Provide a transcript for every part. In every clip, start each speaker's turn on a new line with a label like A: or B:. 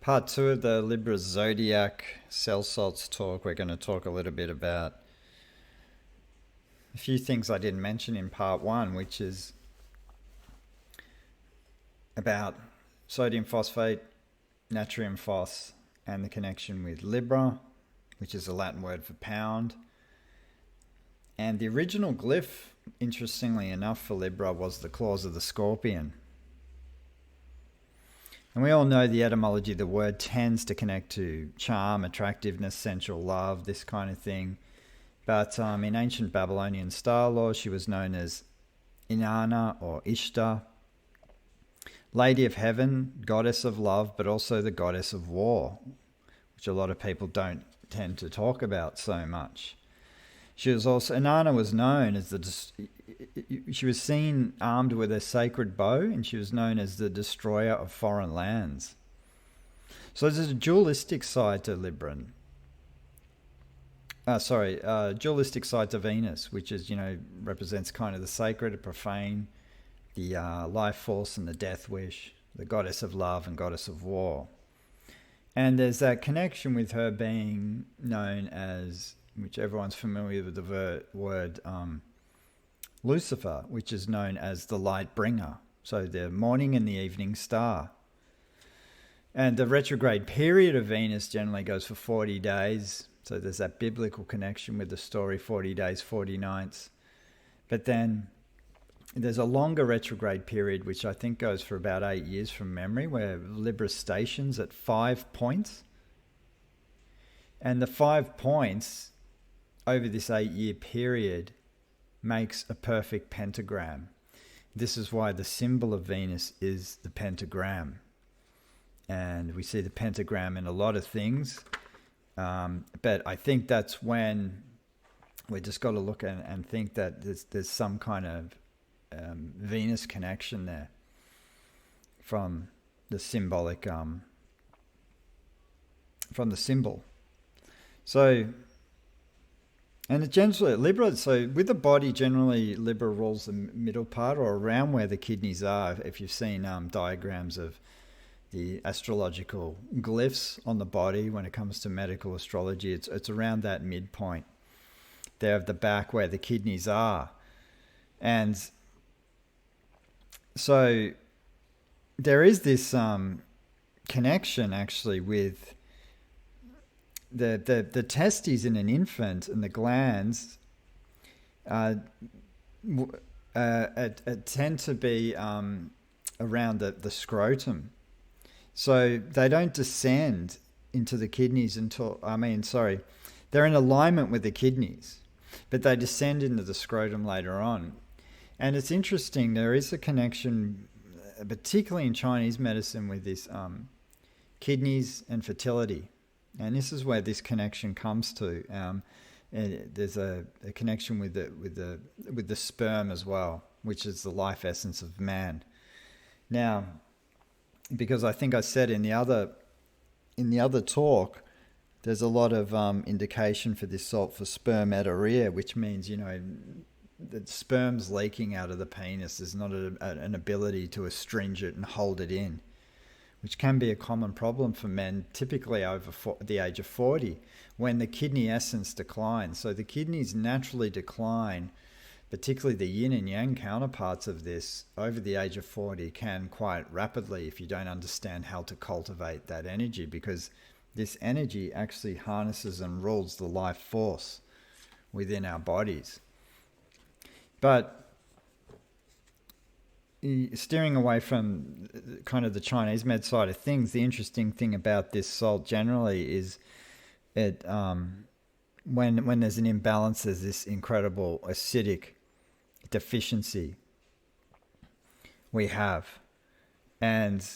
A: Part two of the Libra Zodiac cell salts talk. We're going to talk a little bit about a few things I didn't mention in part one, which is about sodium phosphate, natrium phos, and the connection with Libra, which is a Latin word for pound. And the original glyph, interestingly enough, for Libra was the claws of the scorpion. And we all know the etymology of the word tends to connect to charm, attractiveness, sensual love, this kind of thing. But in ancient Babylonian star law, she was known as Inanna or Ishtar, Lady of Heaven, goddess of love, but also the goddess of war, which a lot of people don't tend to talk about so much. She was also, Inanna was known as she was seen armed with a sacred bow, and she was known as the destroyer of foreign lands. So there's a dualistic side to Libran. Dualistic side to Venus, which is, represents kind of the sacred, the profane, the life force and the death wish, the goddess of love and goddess of war. And there's that connection with her being known as, which everyone's familiar with the word Lucifer, which is known as the light bringer. So the morning and the evening star. And the retrograde period of Venus generally goes for 40 days. So there's that biblical connection with the story, 40 days, 40 nights. But then there's a longer retrograde period, which I think goes for about 8 years from memory, where Libra stations at 5 points. And the 5 points over this 8-year period makes a perfect pentagram. This is why the symbol of Venus is the pentagram. And we see the pentagram in a lot of things. But I think that's when we just got to look and think that there's some kind of Venus connection there from the symbolic, from the symbol. So, and generally Libra, so with the body, generally Libra rules the middle part or around where the kidneys are. If you've seen diagrams of the astrological glyphs on the body when it comes to medical astrology, it's around that midpoint there of the back where the kidneys are. And so there is this connection actually with the testes in an infant and the glands tend to be around the scrotum. So they don't descend into the kidneys they're in alignment with the kidneys, but they descend into the scrotum later on. And it's interesting, there is a connection, particularly in Chinese medicine, with this kidneys and fertility. And this is where this connection comes to. And there's a connection with the sperm as well, which is the life essence of man. Now, because I think I said in the other talk, there's a lot of indication for this salt for spermatorrhea, which means the sperm's leaking out of the penis. There's not an ability to astringe it and hold it in, which can be a common problem for men, typically over the age of 40, when the kidney essence declines. So the kidneys naturally decline, particularly the yin and yang counterparts of this, over the age of 40 can quite rapidly if you don't understand how to cultivate that energy, because this energy actually harnesses and rules the life force within our bodies. But steering away from kind of the Chinese med side of things, the interesting thing about this salt generally is it when there's an imbalance, there's this incredible acidic deficiency we have. And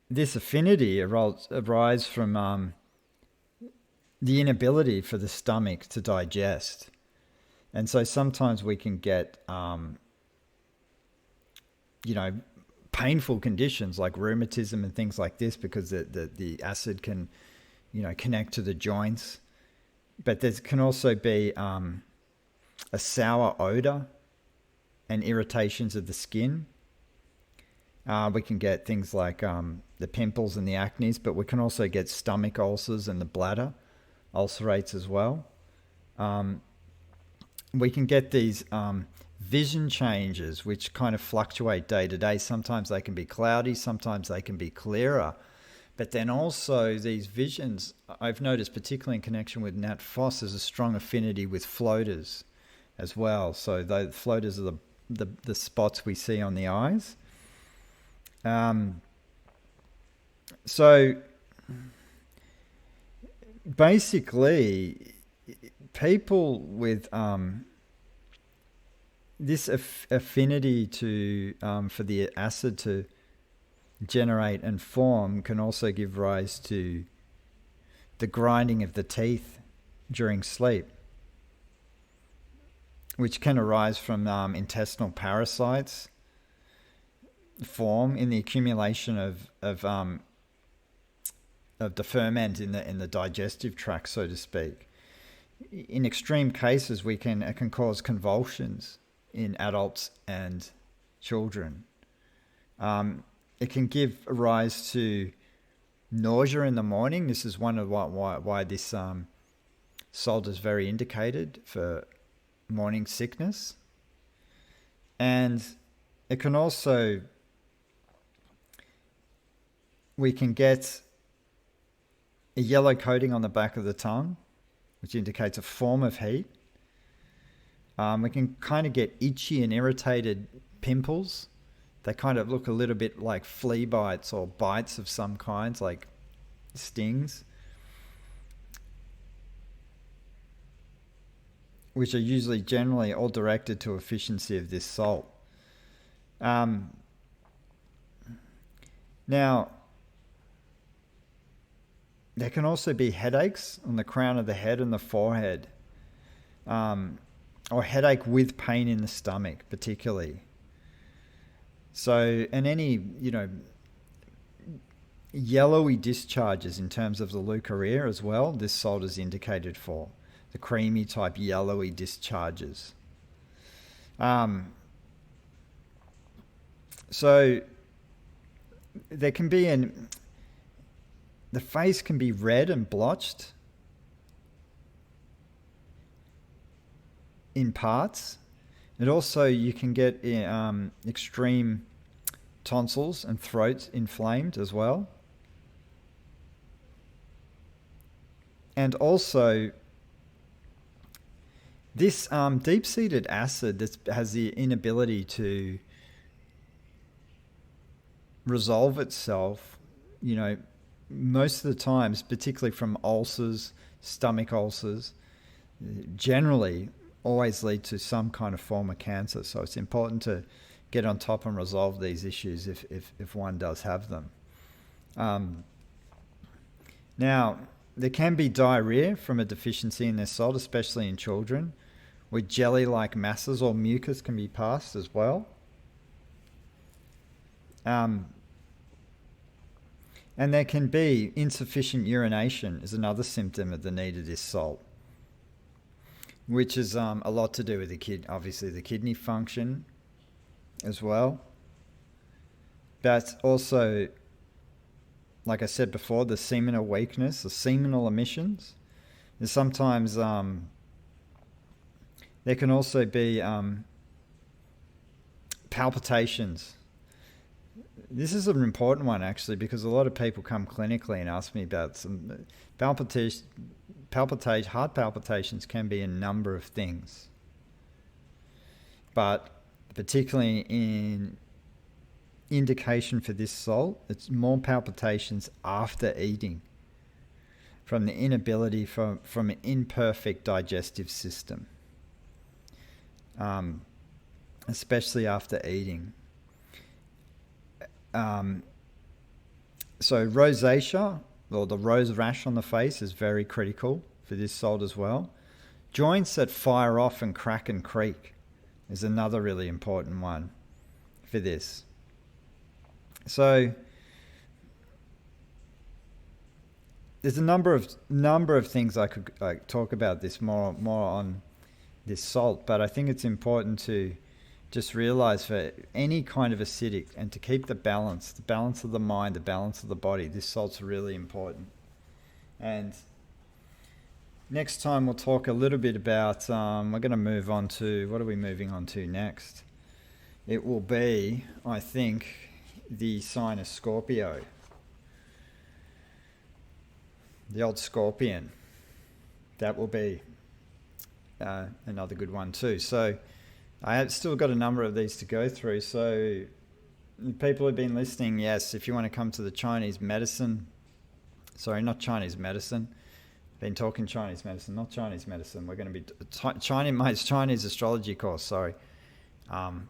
A: this affinity arises from the inability for the stomach to digest. And so sometimes we can get, painful conditions like rheumatism and things like this, because the acid can, connect to the joints. But there can also be a sour odor and irritations of the skin. We can get things like the pimples and the acne, but we can also get stomach ulcers and the bladder ulcerates as well. We can get these vision changes, which kind of fluctuate day to day. Sometimes they can be cloudy, sometimes they can be clearer. But then also these visions, I've noticed, particularly in connection with Nat Phos, there's a strong affinity with floaters as well. So the floaters are the spots we see on the eyes. So basically, people with this affinity to for the acid to generate and form can also give rise to the grinding of the teeth during sleep, which can arise from intestinal parasites form in the accumulation of the ferment in the digestive tract, so to speak. In extreme cases, it can cause convulsions in adults and children. It can give rise to nausea in the morning. This is one of why this salt is very indicated for morning sickness. And it can also, we can get a yellow coating on the back of the tongue, which indicates a form of heat. We can kind of get itchy and irritated pimples. They kind of look a little bit like flea bites or bites of some kinds, like stings, which are usually generally all directed to efficiency of this salt. Now, there can also be headaches on the crown of the head and the forehead, or headache with pain in the stomach, particularly. So, and any, yellowy discharges in terms of the leukorrhea as well, this salt is indicated for. The creamy type yellowy discharges. So, there can be the face can be red and blotched in parts. And also you can get extreme tonsils and throats inflamed as well. And also this deep-seated acid that has the inability to resolve itself, most of the times, particularly from ulcers, stomach ulcers, generally always lead to some kind of form of cancer. So it's important to get on top and resolve these issues if one does have them. Now, there can be diarrhea from a deficiency in this salt, especially in children, where jelly-like masses or mucus can be passed as well. And there can be insufficient urination is another symptom of the need of this salt, which is a lot to do with obviously the kidney function as well. But also, like I said before, the seminal weakness, the seminal emissions. And sometimes there can also be palpitations. This is an important one, actually, because a lot of people come clinically and ask me about some heart palpitations can be a number of things. But particularly in indication for this salt, it's more palpitations after eating from the inability from an imperfect digestive system, especially after eating. So rosacea, or the rose rash on the face, is very critical for this salt as well. Joints that fire off and crack and creak is another really important one for this. So there's a number of things I could talk about this more on this salt, but I think it's important to just realize for any kind of acidic, and to keep the balance of the mind, the balance of the body, this salt's really important. And next time we'll talk a little bit about, we're going to move on to, what are we moving on to next? It will be, I think, the sign of Scorpio. The old scorpion. That will be another good one too. So I have still got a number of these to go through. So people who've been listening, yes, if you want to come to the Chinese medicine, sorry, not Chinese medicine, been talking Chinese medicine, not Chinese medicine. We're going to be Chinese astrology course, sorry.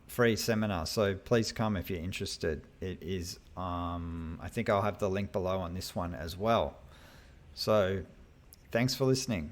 A: Free seminar. So please come if you're interested. It is, I think I'll have the link below on this one as well. So thanks for listening.